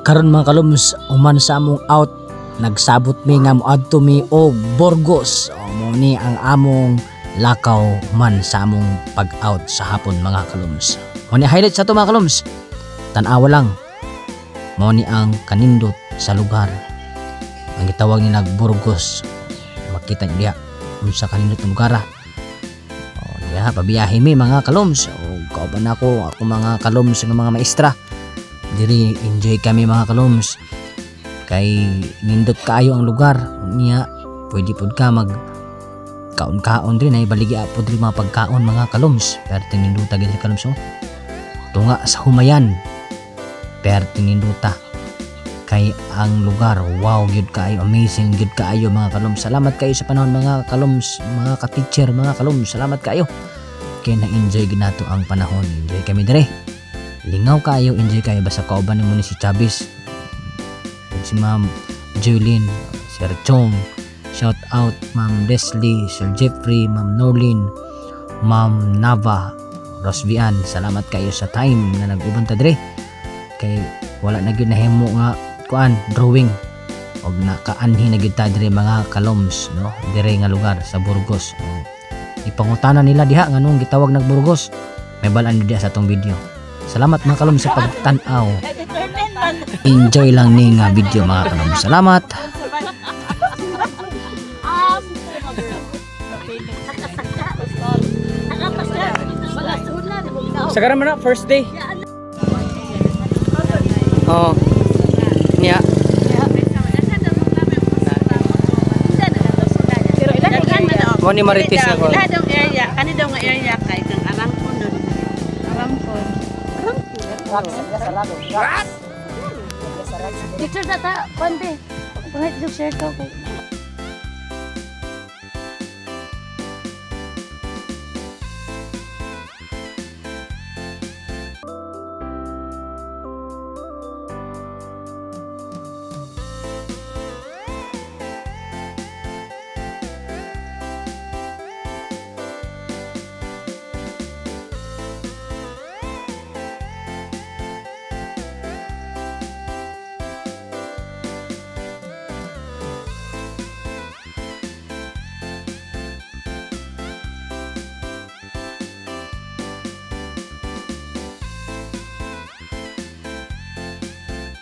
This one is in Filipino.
Karon mga kalums, uman sa among out, nagsabot mi nga moadto mi og Burgos. Mo ni ang among lakaw man sa among pag-out sa hapon mga kalums. Mo ni highlight sa to mga kalums. Tan-awa lang. Mo ni ang kanindot sa lugar. Ang gitawag ni nag Burgos. Makita niyo diha unsa kanindot nga lugar. Diha pabiyahe mi mga kalums. Kauban ako mga kalums nga mga maestra. Diri enjoy kami mga kalums. Kay nindot kaayo ang lugar niya, pwede pud ka mag kaon-kaon rin ay baligi apod rin mga pagkaon mga kalums. Pero tininduta gid kalums tunga sa humayan. Pero tininduta kay ang lugar wow gyud kaayo, amazing gyud kaayo mga kalums. Salamat kayo sa panahon mga kalums, mga ka-teacher mga kalums. Salamat kayo. Kay na-enjoy gid nato ang panahon. Enjoy kami dire. Lingaw kayo, enjoy kayo basta kauban nimo ni si Chavez. Si Ma'am Julene, Sir Chong, shout out Ma'am Leslie, Sir Jeffrey, Ma'am Norlin, Ma'am Nava, Rosvian. Salamat kayo sa time na nag-uban ta dire. Kay wala na gyud nahimo nga kuan drawing og nakaanhi na gyud ta dire mga kaloms no, dire nga lugar sa Burgos. Ipangutana nila diha nganong gitawag nag Burgos. May balaan diha sa atong video. Salamat mga kaloms sa pagtan-aw. Enjoy lang ni nga video mga kaloms. Salamat. Sakaran man na first day. Oh. Nya. Mo ni Marites ako. Iladong area, kanidong nga area kay kang Arangkon doon. Arangkon. Picture data, konti. Pangit share ko.